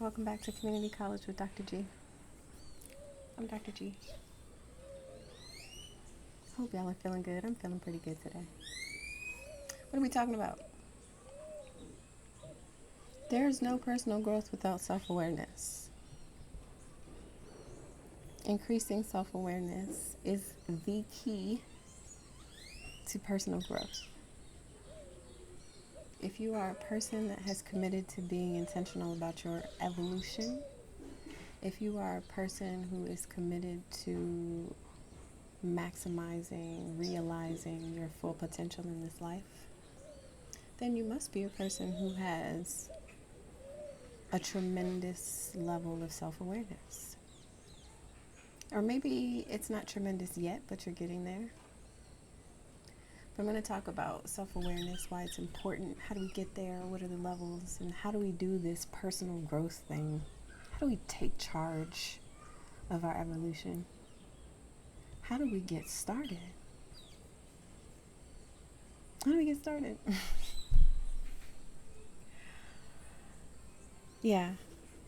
Welcome back to Community College with Dr. G. I'm Dr. G. Hope y'all are feeling good. I'm feeling pretty good today. What are we talking about? There's no personal growth without self-awareness. Increasing self-awareness is the key to personal growth. If you are a person that has committed to being intentional about your evolution, if you are a person who is committed to maximizing, realizing your full potential in this life, then you must be a person who has a tremendous level of self-awareness. Or maybe it's not tremendous yet, but you're getting there. But I'm going to talk about self-awareness, why it's important, how do we get there, what are the levels, and how do we do this personal growth thing? How do we take charge of our evolution? How do we get started? How do we get started? Yeah.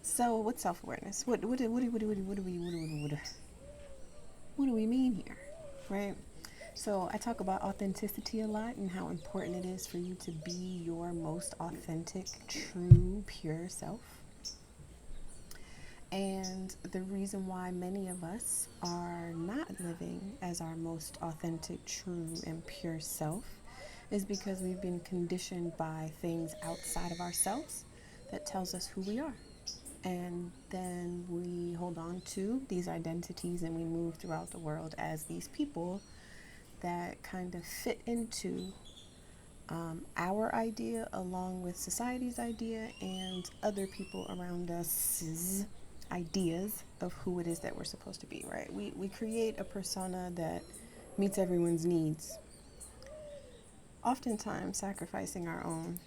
So what's self-awareness? What do we mean here, right? So I talk about authenticity a lot and how important it is for you to be your most authentic, true, pure self. And the reason why many of us are not living as our most authentic, true, and pure self is because we've been conditioned by things outside of ourselves that tells us who we are. And then we hold on to these identities and we move throughout the world as these people that kind of fit into our idea along with society's idea and other people around us ideas of who it is that we're supposed to be, right? We create a persona that meets everyone's needs, oftentimes sacrificing our own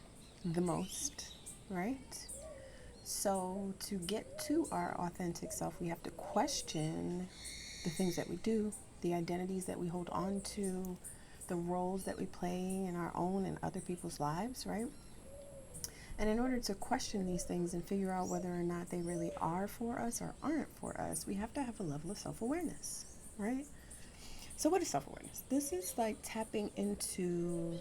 the most, right? So to get to our authentic self, we have to question the things that we do, the identities that we hold on to, the roles that we play in our own and other people's lives, right? And in order to question these things and figure out whether or not they really are for us or aren't for us, we have to have a level of self-awareness, right? So what is self-awareness? This is like tapping into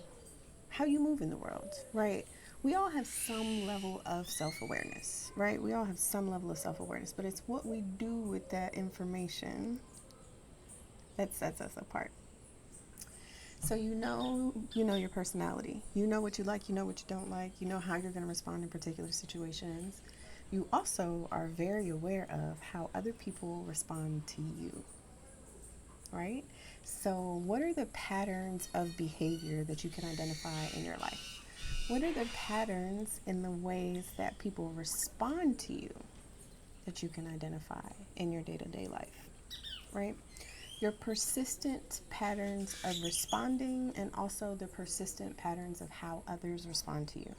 how you move in the world, right? We all have some level of self-awareness, right? We all have some level of self-awareness, but it's what we do with that information that sets us apart. So you know your personality. You know what you like, you know what you don't like, you know how you're going to respond in particular situations. You also are very aware of how other people respond to you, right? So what are the patterns of behavior that you can identify in your life? What are the patterns in the ways that people respond to you that you can identify in your day-to-day life, right? Your persistent patterns of responding and also the persistent patterns of how others respond to you.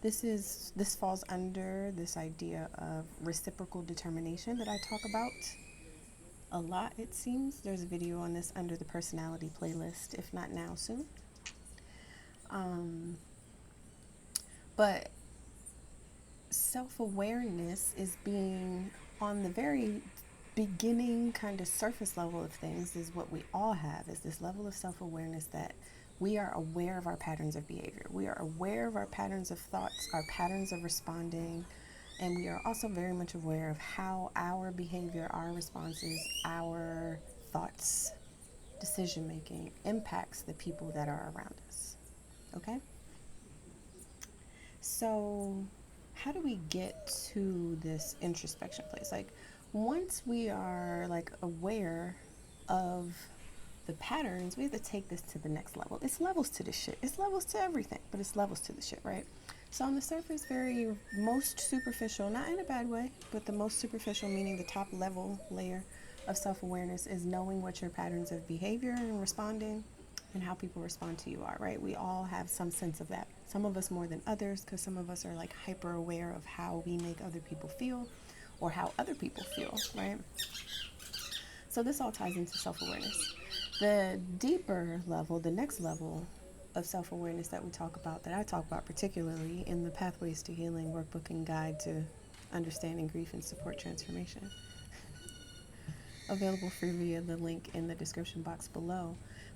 This falls under this idea of reciprocal determination that I talk about a lot, it seems. There's a video on this under the personality playlist, if not now, soon. But self-awareness is being on the very beginning kind of surface level of things is what we all have, is this level of self-awareness that we are aware of our patterns of behavior. We are aware of our patterns of thoughts, our patterns of responding, and we are also very much aware of how our behavior, our responses, our thoughts, decision making impacts the people that are around us. Okay? So how do we get to this introspection place? Like, once we are like aware of the patterns, we have to take this to the next level. It's levels to this shit. It's levels to everything, but it's levels to the shit, right? So on the surface, very most superficial, not in a bad way, but the most superficial, meaning the top level layer of self-awareness is knowing what your patterns of behavior and responding and how people respond to you are, right? We all have some sense of that. Some of us more than others, because some of us are like hyper aware of how we make other people feel or how other people feel, right? So this all ties into self-awareness. The deeper level, the next level of self-awareness that we talk about, that I talk about particularly in the Pathways to Healing workbook and guide to Understanding Grief and Support Transformation. Available free via the link in the description box below.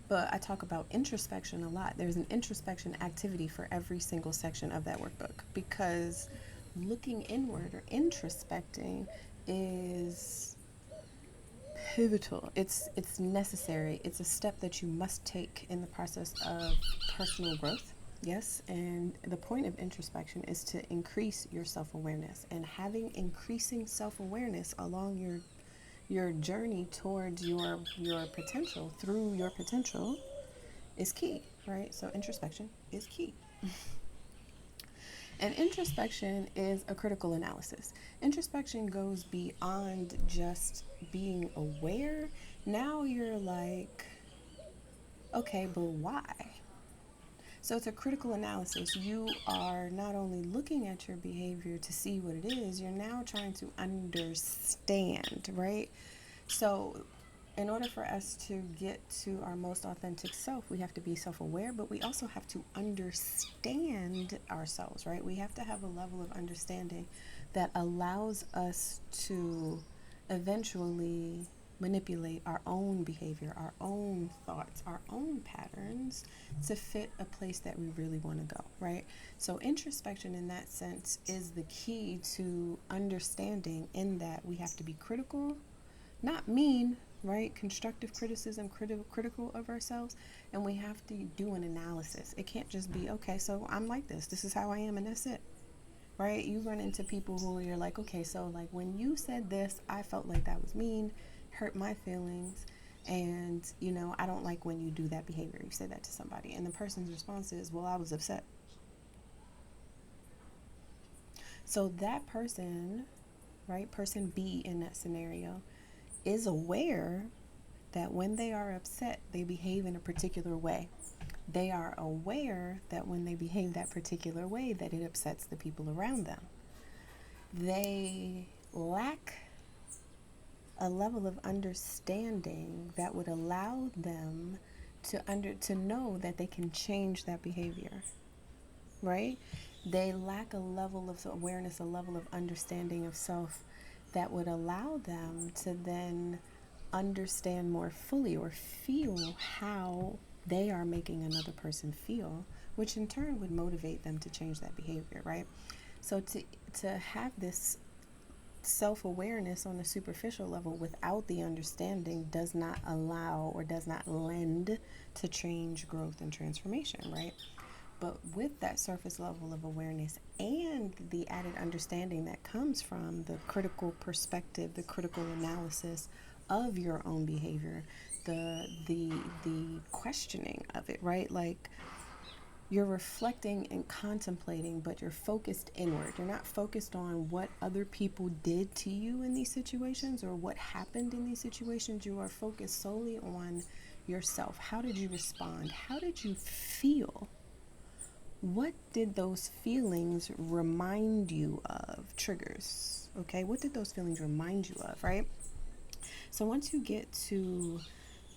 But I talk about introspection a lot. There's an introspection activity for every single section of that workbook, because looking inward or introspecting is pivotal. It's necessary. It's a step that you must take in the process of personal growth. Yes, and the point of introspection is to increase your self-awareness, and having increasing self-awareness along your journey towards your potential, through your potential, is key, right? So introspection is key. And introspection is a critical analysis. Introspection goes beyond just being aware. Now you're like, okay, but why? So it's a critical analysis. You are not only looking at your behavior to see what it is, you're now trying to understand, right? So in order for us to get to our most authentic self, we have to be self-aware, but we also have to understand ourselves, right? We have to have a level of understanding that allows us to eventually manipulate our own behavior, our own thoughts, our own patterns to fit a place that we really want to go, right? So introspection in that sense is the key to understanding, in that we have to be critical, not mean, right? Constructive criticism, critical of ourselves, and we have to do an analysis. It can't just be, okay, so I'm like this is how I am, and that's it, right? You run into people who you're like, okay, so like when you said this, I felt like that was mean, hurt my feelings, and I don't like when you do that behavior. You say that to somebody, and the person's response is, well, I was upset. So that person, right, person B in that scenario, is aware that when they are upset, they behave in a particular way. They are aware that when they behave that particular way, that it upsets the people around them. They lack a level of understanding that would allow them to know that they can change that behavior, right? They lack a level of awareness, a level of understanding of self that would allow them to then understand more fully, or feel how they are making another person feel, which in turn would motivate them to change that behavior, right? So to have this self-awareness on a superficial level without the understanding does not allow, or does not lend to change, growth, and transformation, right? But with that surface level of awareness and the added understanding that comes from the critical perspective, the critical analysis of your own behavior, the questioning of it, right? Like, you're reflecting and contemplating, but you're focused inward. You're not focused on what other people did to you in these situations or what happened in these situations. You are focused solely on yourself. How did you respond? How did you feel? What did those feelings remind you of? Triggers, okay? What did those feelings remind you of, right? So once you get to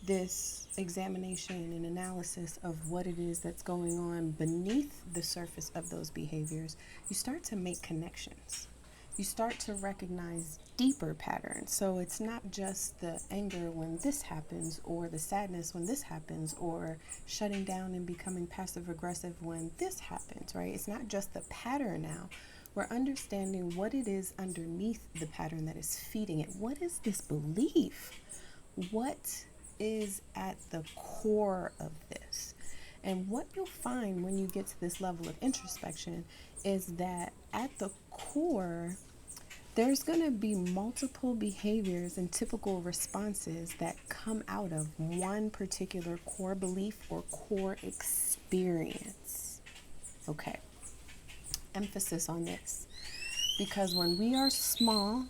this examination and analysis of what it is that's going on beneath the surface of those behaviors, you start to make connections. You start to recognize deeper patterns. So it's not just the anger when this happens, or the sadness when this happens, or shutting down and becoming passive aggressive when this happens, right? It's not just the pattern now. We're understanding what it is underneath the pattern that is feeding it. What is this belief? What is at the core of this? And what you'll find when you get to this level of introspection is that at the core, there's going to be multiple behaviors and typical responses that come out of one particular core belief or core experience. Okay, emphasis on this, because when we are small,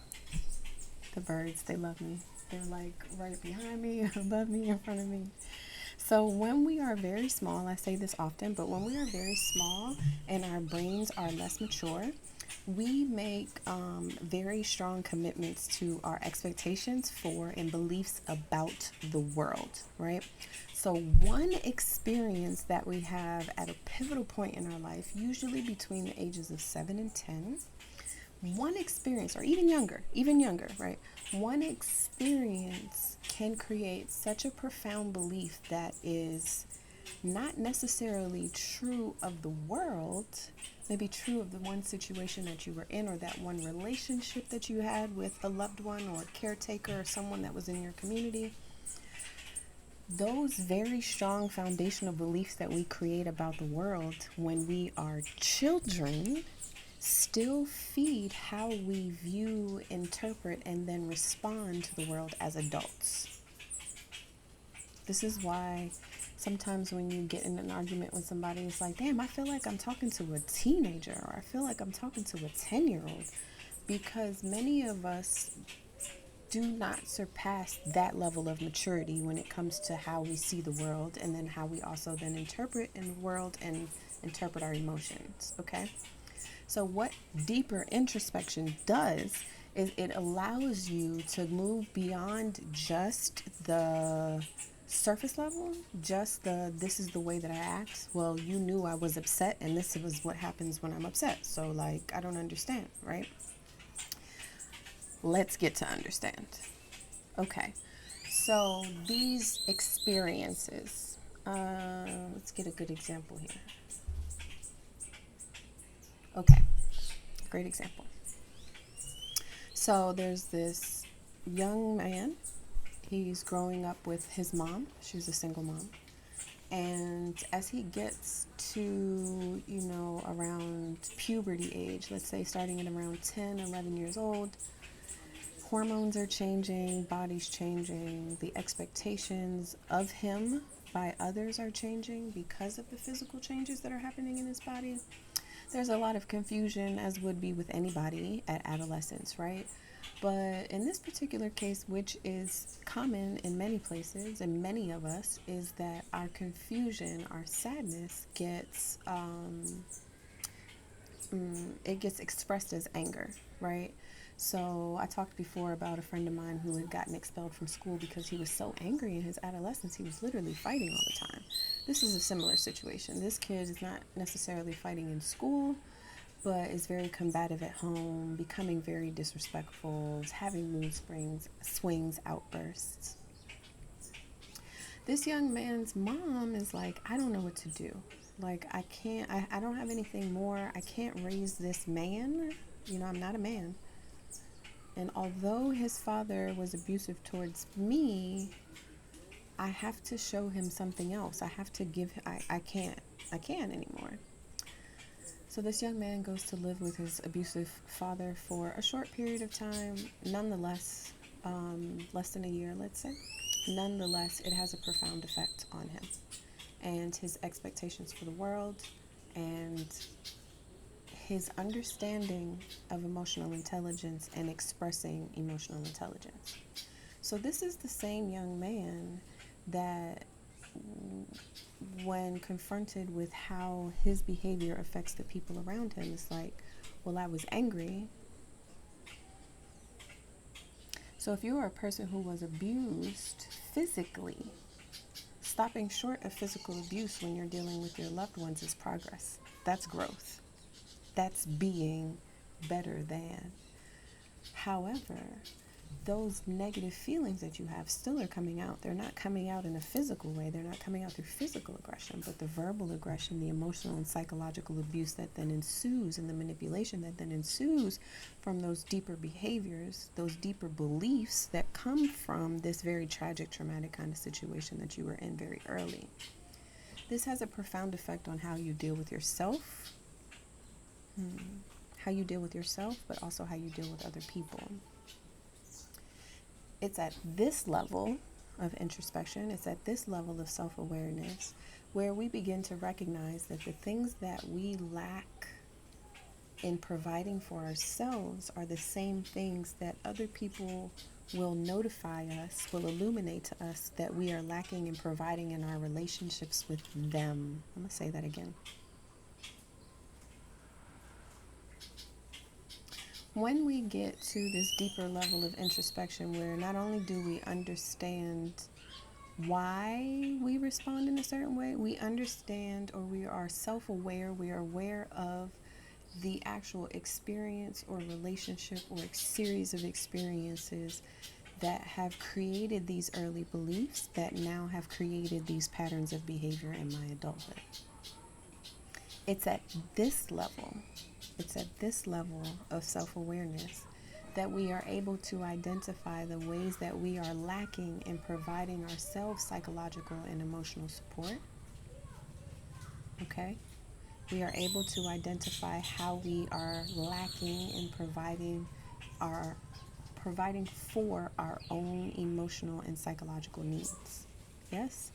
the birds, they love me. They're like right behind me, above me, in front of me. So when we are very small, I say this often, but when we are very small and our brains are less mature, we make very strong commitments to our expectations for and beliefs about the world, right? So one experience that we have at a pivotal point in our life, usually between the ages of 7 and 10, one experience, or even younger, right? One experience can create such a profound belief that is not necessarily true of the world, maybe true of the one situation that you were in, or that one relationship that you had with a loved one or a caretaker or someone that was in your community. Those very strong foundational beliefs that we create about the world when we are children still feed how we view, interpret, and then respond to the world as adults. This is why sometimes when you get in an argument with somebody, it's like, damn, I feel like I'm talking to a teenager, or I feel like I'm talking to a 10-year-old, because many of us do not surpass that level of maturity when it comes to how we see the world, and then how we also then interpret in the world and interpret our emotions, okay? So what deeper introspection does is it allows you to move beyond just the surface level, just the this is the way that I act. Well, you knew I was upset, and this was what happens when I'm upset. So, like, I don't understand, right? Let's get to understand. Okay, so these experiences, let's get a good example here. Okay, great example. So there's this young man. He's growing up with his mom. She's a single mom. And as he gets to, around puberty age, let's say starting at around 10, 11 years old, hormones are changing, body's changing, the expectations of him by others are changing because of the physical changes that are happening in his body. There's a lot of confusion, as would be with anybody at adolescence, right? But in this particular case, which is common in many places and many of us, is that our confusion, our sadness gets it gets expressed as anger, right? So I talked before about a friend of mine who had gotten expelled from school because he was so angry in his adolescence. He was literally fighting all the time. This is a similar situation. This kid is not necessarily fighting in school, but is very combative at home, becoming very disrespectful, having mood swings, outbursts. This young man's mom is like, I don't know what to do. Like, I don't have anything more. I can't raise this man. I'm not a man. And although his father was abusive towards me, I have to show him something else. I have to give, I can't anymore. So this young man goes to live with his abusive father for a short period of time. Nonetheless, less than a year, let's say. Nonetheless, it has a profound effect on him and his expectations for the world and his understanding of emotional intelligence and expressing emotional intelligence. So this is the same young man that, when confronted with how his behavior affects the people around him, is like, well, I was angry. So if you are a person who was abused physically, stopping short of physical abuse when you're dealing with your loved ones is progress. That's growth. That's being better than. However, those negative feelings that you have still are coming out. They're not coming out in a physical way. They're not coming out through physical aggression, but the verbal aggression, the emotional and psychological abuse that then ensues, and the manipulation that then ensues from those deeper behaviors, those deeper beliefs that come from this very tragic, traumatic kind of situation that you were in very early. This has a profound effect on how you deal with yourself, but also how you deal with other people. It's at this level of introspection, it's at this level of self-awareness where we begin to recognize that the things that we lack in providing for ourselves are the same things that other people will notify us, will illuminate to us that we are lacking in providing in our relationships with them. I'm going to say that again. When we get to this deeper level of introspection where not only do we understand why we respond in a certain way, we understand, or we are self-aware, we are aware of the actual experience or relationship or series of experiences that have created these early beliefs that now have created these patterns of behavior in my adulthood. It's at this level, of self-awareness that we are able to identify the ways that we are lacking in providing ourselves psychological and emotional support. Okay? We are able to identify how we are lacking in providing for our own emotional and psychological needs. Yes?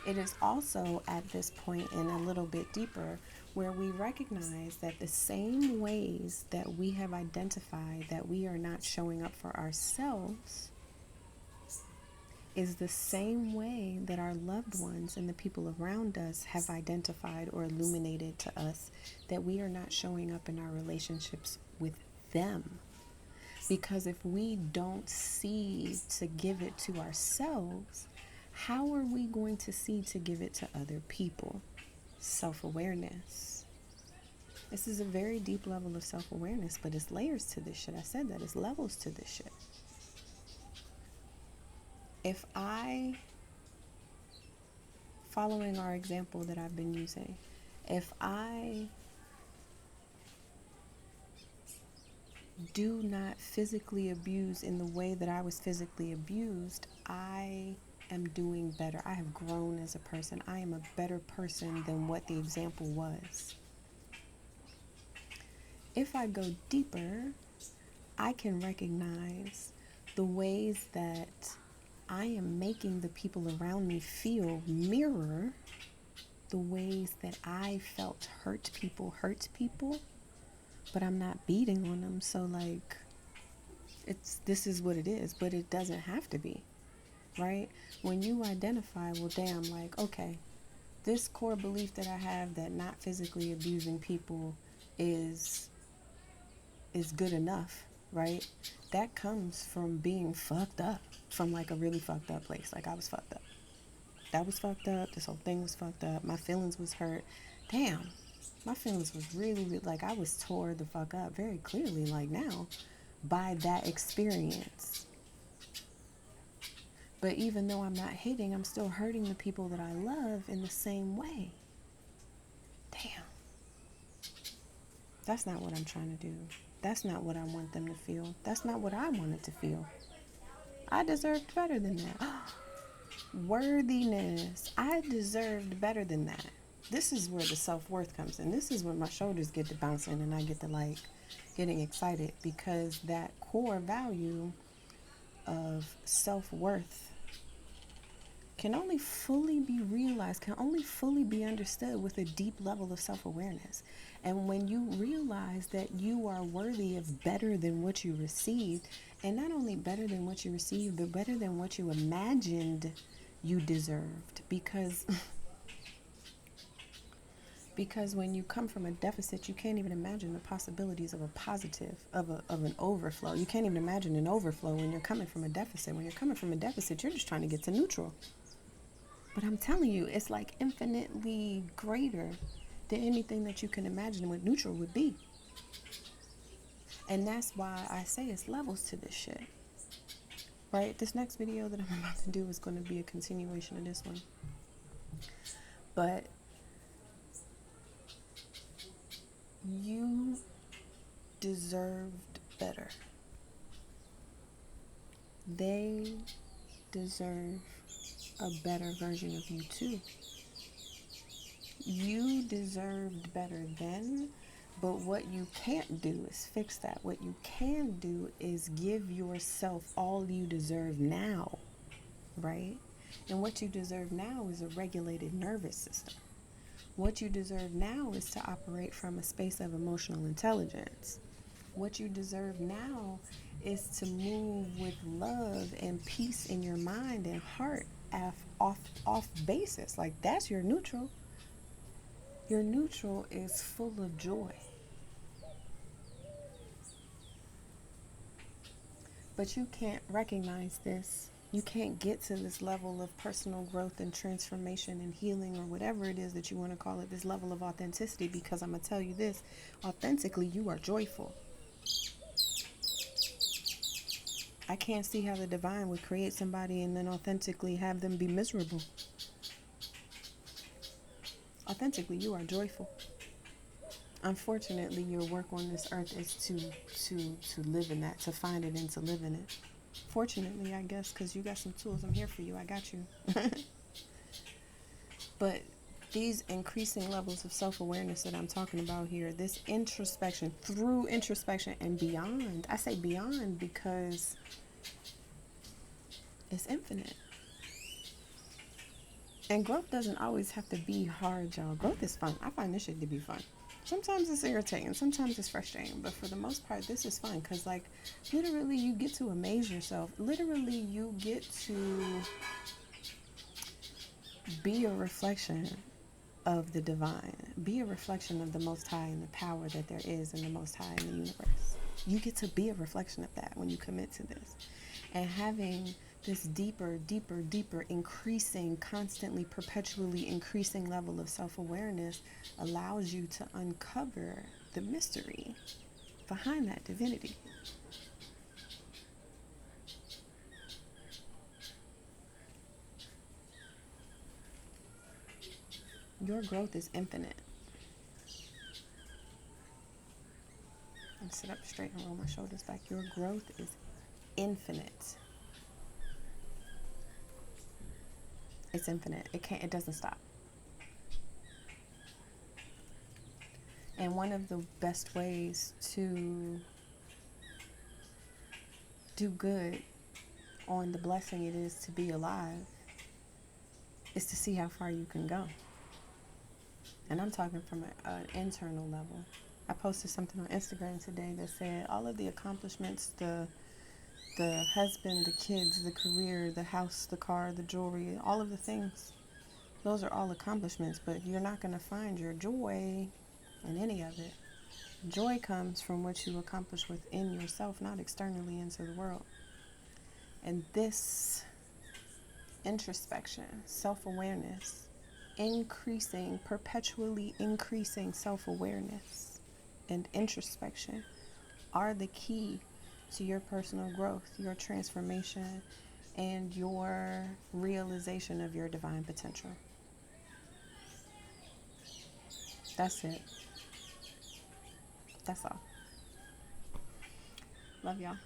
It is also at this point and a little bit deeper where we recognize that the same ways that we have identified that we are not showing up for ourselves is the same way that our loved ones and the people around us have identified or illuminated to us that we are not showing up in our relationships with them. Because if we don't see to give it to ourselves, how are we going to see to give it to other people? Self-awareness. This is a very deep level of self-awareness, but it's layers to this shit. I said that it's levels to this shit. If following our example that I've been using, if I do not physically abuse in the way that I was physically abused, I am doing better. I have grown as a person. I am a better person than what the example was. If I go deeper, I can recognize the ways that I am making the people around me feel mirror the ways that I felt hurt people, but I'm not beating on them. So like, this is what it is, but it doesn't have to be, right? When you identify, well, damn, like, okay, this core belief that I have that not physically abusing people is good enough, right? That comes from being fucked up, from like a really fucked up place. Like I was fucked up. That was fucked up. This whole thing was fucked up. My feelings was hurt. Damn, my feelings was really, like I was tore the fuck up very clearly, like now, by that experience. But even though I'm not hating, I'm still hurting the people that I love in the same way. Damn. That's not what I'm trying to do. That's not what I want them to feel. That's not what I wanted to feel. I deserved better than that. Worthiness. I deserved better than that. This is where the self-worth comes in. This is when my shoulders get to bouncing and I get to like getting excited, because that core value of self-worth can only fully be realized, can only fully be understood with a deep level of self-awareness. And when you realize that you are worthy of better than what you received, and not only better than what you received, but better than what you imagined you deserved, because when you come from a deficit, you can't even imagine the possibilities of a positive, of an overflow. You can't even imagine an overflow when you're coming from a deficit. When you're coming from a deficit, you're just trying to get to neutral. But I'm telling you, it's like infinitely greater than anything that you can imagine what neutral would be. And that's why I say it's levels to this shit. Right? This next video that I'm about to do is going to be a continuation of this one. But you deserved better. They deserve a better version of you too. You deserved better then, but what you can't do is fix that. What you can do is give yourself all you deserve now, right? And what you deserve now is a regulated nervous system. What you deserve now is to operate from a space of emotional intelligence. What you deserve now is to move with love and peace in your mind and heart off basis. Like, that's your neutral. Your neutral is full of joy. But you can't recognize this You can't get to this level of personal growth and transformation and healing, or whatever it is that you want to call it, this level of authenticity, because I'm going to tell you this: authentically, you are joyful. I can't see how the divine would create somebody and then authentically have them be miserable. Authentically, you are joyful. Unfortunately, your work on this earth is to live in that, to find it and to live in it. Fortunately, I guess, because you got some tools. I'm here for you. I got you. But these increasing levels of self-awareness that I'm talking about here, this introspection, through introspection and beyond, I say beyond because it's infinite. And growth doesn't always have to be hard, y'all. Growth is fun. I find this shit to be fun. Sometimes it's irritating, sometimes it's frustrating, but for the most part, this is fun because, like, literally, you get to amaze yourself. Literally, you get to be a reflection of the divine, be a reflection of the Most High and the power that there is in the Most High in the universe. You get to be a reflection of that when you commit to this. And having this deeper, deeper, deeper, increasing, constantly, perpetually increasing level of self-awareness allows you to uncover the mystery behind that divinity. Your growth is infinite. And sit up straight and roll my shoulders back. Your growth is infinite. It's infinite. It doesn't stop. And one of the best ways to do good on the blessing it is to be alive is to see how far you can go. And I'm talking from an internal level. I posted something on Instagram today that said all of the accomplishments, the husband, the kids, the career, the house, the car, the jewelry, all of the things, those are all accomplishments, but you're not going to find your joy in any of it. Joy comes from what you accomplish within yourself, not externally into the world. And this introspection, self-awareness, increasing, perpetually increasing self-awareness and introspection are the key to your personal growth, your transformation, and your realization of your divine potential. That's it. That's all. Love y'all.